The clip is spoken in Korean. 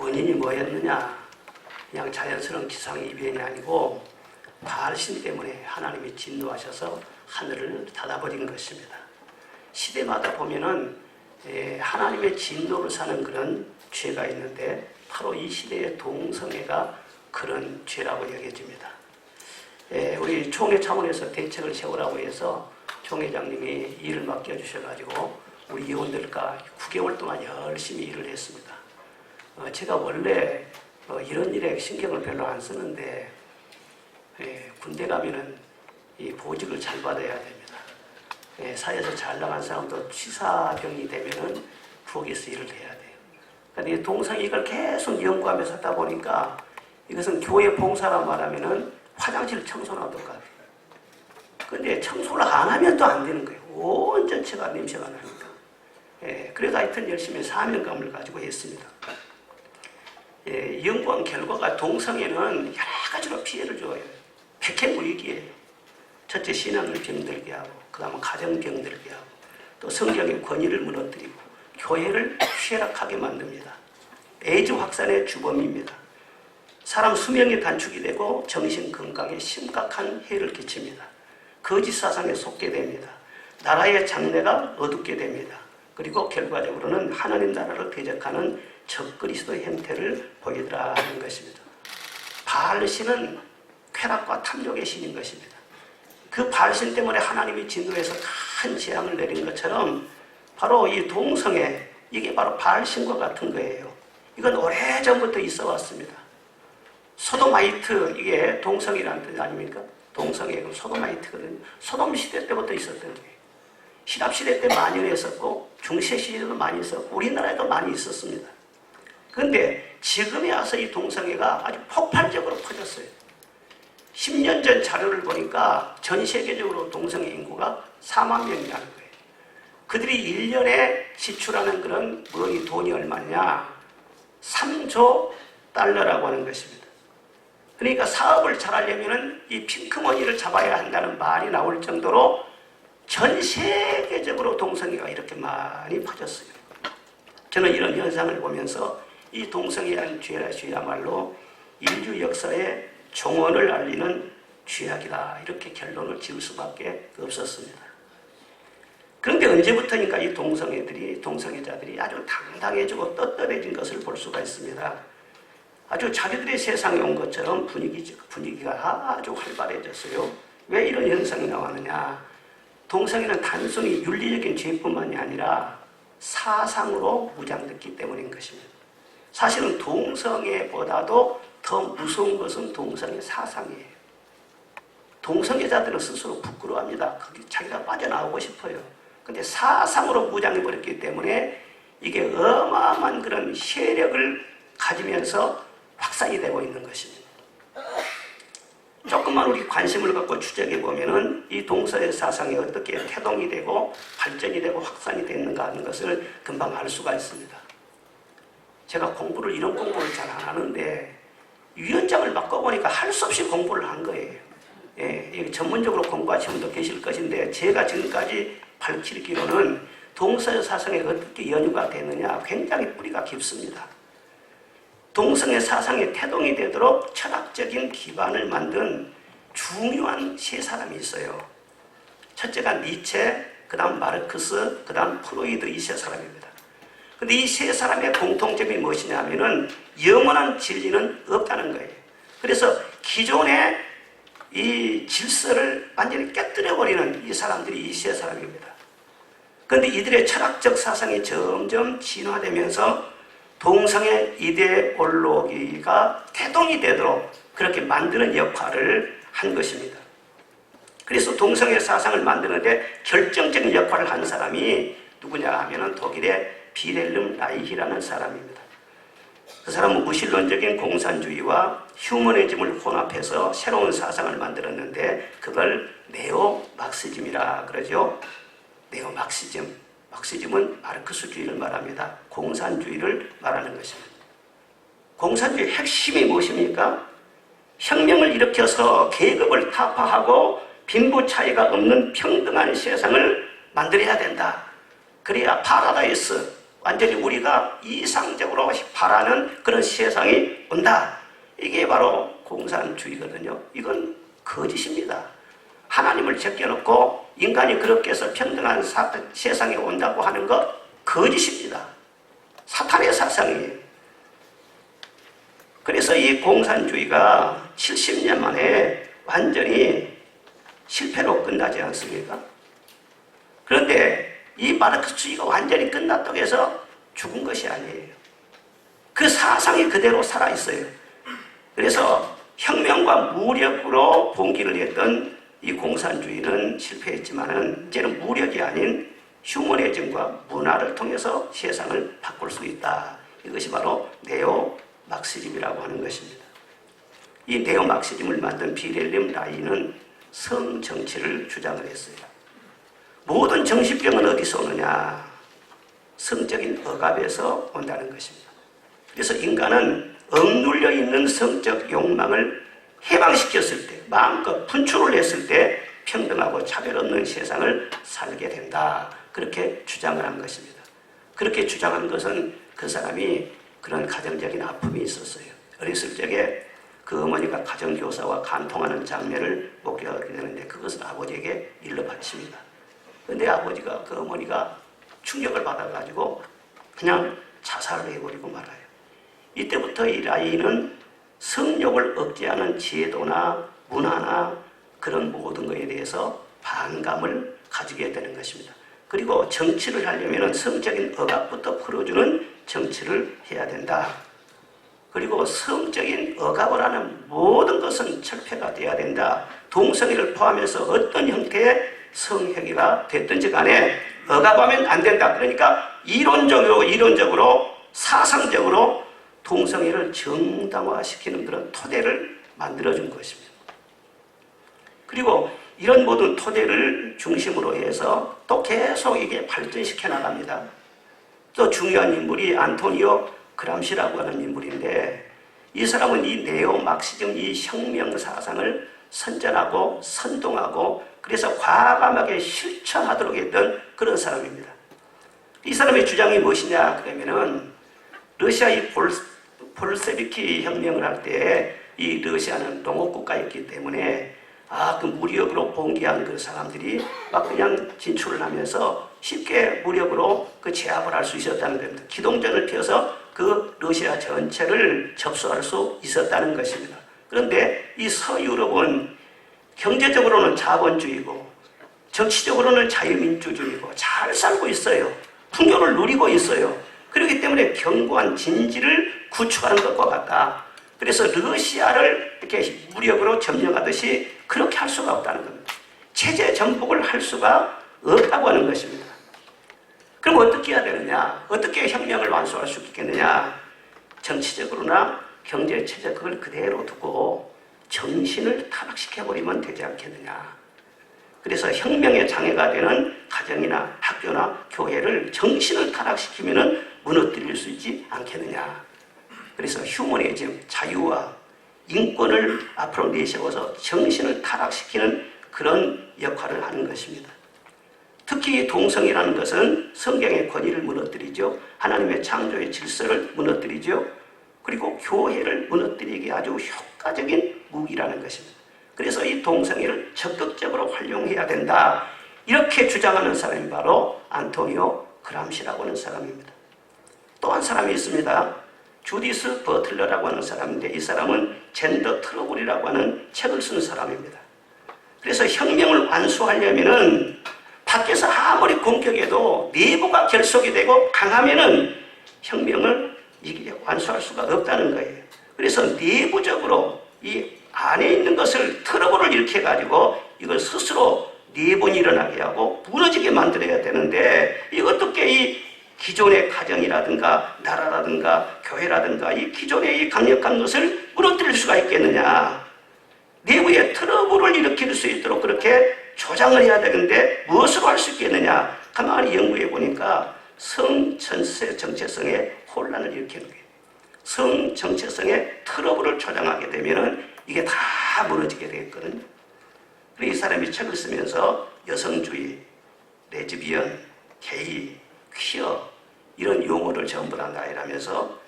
원인이 뭐였느냐? 그냥 자연스러운 기상이변이 아니고 바알신 때문에 하나님이 진노하셔서 하늘을 닫아버린 것입니다. 시대마다 보면은 하나님의 진노를 사는 그런 죄가 있는데 바로 이 시대의 동성애가 그런 죄라고 여겨집니다. 우리 총회 차원에서 대책을 세우라고 해서 총회장님이 일을 맡겨주셔가지고 우리 의원들과 9개월 동안 열심히 일을 했습니다. 제가 원래 이런 일에 신경을 별로 안 쓰는데 군대 가면은 이 보직을 잘 받아야 됩니다. 사회에서 잘 나간 사람도 취사병이 되면은 부엌에서 일을 해야 돼요. 그런데 동성이 이걸 계속 연구하면서 하다 보니까 이것은 교회 봉사라 말하면은 화장실 청소나 똑같아요. 근데 청소를 안 하면 또 안 되는 거예요. 온 전체가 냄새가 나니까. 그래서 하여튼 열심히 사명감을 가지고 했습니다. 연구한 결과가 동성애는 여러 가지로 피해를 줘요. 백해무익이에요. 첫째, 신앙을 병들게 하고, 그 다음에 가정 병들게 하고, 또 성경의 권위를 무너뜨리고, 교회를 쇠락하게 만듭니다. 에이즈 확산의 주범입니다. 사람 수명이 단축이 되고 정신 건강에 심각한 해를 끼칩니다. 거짓 사상에 속게 됩니다. 나라의 장래가 어둡게 됩니다. 그리고 결과적으로는 하나님 나라를 대적하는 적그리스도의 형태를 보이더라는 것입니다. 바알신은 쾌락과 탐욕의 신인 것입니다. 그 바알신 때문에 하나님이 진노해서 큰 재앙을 내린 것처럼 바로 이 동성애, 이게 바로 바알신과 같은 거예요. 이건 오래전부터 있어 왔습니다. 소도마이트, 이게 동성이라는 뜻 아닙니까? 동성애가 소도마이트거든요. 소돔 시대 때부터 있었던 거예요. 신압 시대 때 많이 있었고 중세 시대도 많이 있었고 우리나라에도 많이 있었습니다. 그런데 지금에 와서 이 동성애가 아주 폭발적으로 퍼졌어요. 10년 전 자료를 보니까 전 세계적으로 동성애 인구가 4만 명이라는 거예요. 그들이 1년에 지출하는 그런 돈이 얼마냐? 3조 달러라고 하는 것입니다. 그러니까 사업을 잘하려면 이 핑크머니를 잡아야 한다는 말이 나올 정도로 전 세계적으로 동성애가 이렇게 많이 퍼졌어요. 저는 이런 현상을 보면서 이 동성애란 죄야말로 인류 역사의 종언을 알리는 죄악이다, 이렇게 결론을 지을 수밖에 없었습니다. 그런데 언제부터인가 이 동성애자들이 아주 당당해지고 떳떳해진 것을 볼 수가 있습니다. 아주 자기들의 세상에 온 것처럼 분위기가 아주 활발해졌어요. 왜 이런 현상이 나왔느냐? 동성애는 단순히 윤리적인 죄뿐만이 아니라 사상으로 무장됐기 때문인 것입니다. 사실은 동성애보다도 더 무서운 것은 동성애 사상이에요. 동성애자들은 스스로 부끄러워합니다. 자기가 빠져나오고 싶어요. 근데 사상으로 무장해버렸기 때문에 이게 어마어마한 그런 세력을 가지면서 확산이 되고 있는 것입니다. 조금만 우리 관심을 갖고 추적해보면은 이 동성애 사상이 어떻게 태동이 되고 발전이 되고 확산이 됐는가 하는 것을 금방 알 수가 있습니다. 제가 이런 공부를 잘 안 하는데 위원장을 바꿔보니까 할 수 없이 공부를 한 거예요. 전문적으로 공부하시는 분도 계실 것인데 제가 지금까지 밝히기로는 동성애 사상이 어떻게 연유가 됐느냐, 굉장히 뿌리가 깊습니다. 동성애 사상의 태동이 되도록 철학적인 기반을 만든 중요한 세 사람이 있어요. 첫째가 니체, 그 다음 마르크스, 그 다음 프로이드, 이 세 사람입니다. 근데 이 세 사람의 공통점이 무엇이냐 하면은 영원한 진리는 없다는 거예요. 그래서 기존의 이 질서를 완전히 깨뜨려버리는 이 사람들이 이 세 사람입니다. 그런데 이들의 철학적 사상이 점점 진화되면서 동성애 이데올로기가 태동이 되도록 그렇게 만드는 역할을 한 것입니다. 그래서 동성애 사상을 만드는데 결정적인 역할을 한 사람이 누구냐 하면은 독일의 빌헬름 라이히라는 사람입니다. 그 사람은 무신론적인 공산주의와 휴머니즘을 혼합해서 새로운 사상을 만들었는데 그걸 네오막시즘이라 그러죠. 네오막시즘. 막시즘은 마르크스주의를 말합니다. 공산주의를 말하는 것입니다. 공산주의의 핵심이 무엇입니까? 혁명을 일으켜서 계급을 타파하고 빈부 차이가 없는 평등한 세상을 만들어야 된다. 그래야 파라다이스, 완전히 우리가 이상적으로 바라는 그런 세상이 온다. 이게 바로 공산주의거든요. 이건 거짓입니다. 하나님을 제껴놓고 인간이 그렇게 해서 평등한 세상에 온다고 하는 것 거짓입니다. 사탄의 사상이에요. 그래서 이 공산주의가 70년 만에 완전히 실패로 끝나지 않습니까? 그런데 이 마르크스주의가 완전히 끝났다고 해서 죽은 것이 아니에요. 그 사상이 그대로 살아있어요. 그래서 혁명과 무력으로 봉기를 했던 이 공산주의는 실패했지만은 이제는 무력이 아닌 휴머니즘과 문화를 통해서 세상을 바꿀 수 있다. 이것이 바로 네오 막시즘이라고 하는 것입니다. 이 네오 막시즘을 만든 비렐름 라인은 성정치를 주장을 했어요. 모든 정신병은 어디서 오느냐? 성적인 억압에서 온다는 것입니다. 그래서 인간은 억눌려 있는 성적 욕망을 해방시켰을 때, 마음껏 분출을 했을 때 평등하고 차별 없는 세상을 살게 된다. 그렇게 주장을 한 것입니다. 그렇게 주장한 것은 그 사람이 그런 가정적인 아픔이 있었어요. 어렸을 적에 그 어머니가 가정교사와 간통하는 장면을 목격하게 되는데 그것을 아버지에게 일러 바칩니다. 그런데 아버지가 그 어머니가 충격을 받아가지고 그냥 자살을 해버리고 말아요. 이때부터 이 라인은 성욕을 억제하는 제도나 문화나 그런 모든 것에 대해서 반감을 가지게 되는 것입니다. 그리고 정치를 하려면 성적인 억압부터 풀어주는 정치를 해야 된다. 그리고 성적인 억압을 하는 모든 것은 철폐가 돼야 된다. 동성애를 포함해서 어떤 형태의 성행위가 됐든지 간에 억압하면 안 된다. 그러니까 이론적으로 사상적으로 동성애를 정당화시키는 그런 토대를 만들어준 것입니다. 그리고 이런 모든 토대를 중심으로 해서 또 계속 이게 발전시켜 나갑니다. 또 중요한 인물이 안토니오 그람시라고 하는 인물인데 이 사람은 이 네오 막시즘, 이 혁명 사상을 선전하고 선동하고 그래서 과감하게 실천하도록 했던 그런 사람입니다. 이 사람의 주장이 무엇이냐 그러면은 러시아의 볼세비키 혁명을 할 때 이 러시아는 농업국가였기 때문에 그 무력으로 봉기한 그 사람들이 막 그냥 진출을 하면서 쉽게 무력으로 그 제압을 할 수 있었다는 겁니다. 기동전을 펴서 그 러시아 전체를 접수할 수 있었다는 것입니다. 그런데 이 서유럽은 경제적으로는 자본주의고 정치적으로는 자유민주주의고 잘 살고 있어요. 풍요를 누리고 있어요. 그렇기 때문에 견고한 진지를 구축하는 것과 같다. 그래서 러시아를 이렇게 무력으로 점령하듯이 그렇게 할 수가 없다는 겁니다. 체제 전복을 할 수가 없다고 하는 것입니다. 그럼 어떻게 해야 되느냐? 어떻게 혁명을 완수할 수 있겠느냐? 정치적으로나 경제체제 그걸 그대로 두고 정신을 타락시켜버리면 되지 않겠느냐? 그래서 혁명의 장애가 되는 가정이나 학교나 교회를 정신을 타락시키면 무너뜨릴 수 있지 않겠느냐? 그래서 휴머니즘, 자유와 인권을 앞으로 내세워서 정신을 타락시키는 그런 역할을 하는 것입니다. 특히 동성이라는 것은 성경의 권위를 무너뜨리죠. 하나님의 창조의 질서를 무너뜨리죠. 그리고 교회를 무너뜨리기 아주 효과적인 무기라는 것입니다. 그래서 이 동성애를 적극적으로 활용해야 된다. 이렇게 주장하는 사람이 바로 안토니오 그람시라고 하는 사람입니다. 또 한 사람이 있습니다. 주디스 버틀러라고 하는 사람인데 이 사람은 젠더 트러블이라고 하는 책을 쓴 사람입니다. 그래서 혁명을 완수하려면은 밖에서 아무리 공격해도 내부가 결속이 되고 강하면은 혁명을 이게 완수할 수가 없다는 거예요. 그래서 내부적으로 이 안에 있는 것을 트러블을 일으켜가지고 이걸 스스로 내분이 일어나게 하고 무너지게 만들어야 되는데 이 어떻게 이 기존의 가정이라든가 나라라든가 교회라든가 이 기존의 이 강력한 것을 무너뜨릴 수가 있겠느냐. 내부에 트러블을 일으킬 수 있도록 그렇게 조장을 해야 되는데 무엇으로 할 수 있겠느냐. 가만히 연구해 보니까 성전체 정체성에 혼란을 일으키는 거예요. 성정체성에 트러블을 조장하게 되면 이게 다 무너지게 되겠거든요. 그래서 이 사람이 책을 쓰면서 여성주의, 레즈비언, 게이, 퀴어 이런 용어를 전부 다 나열하면서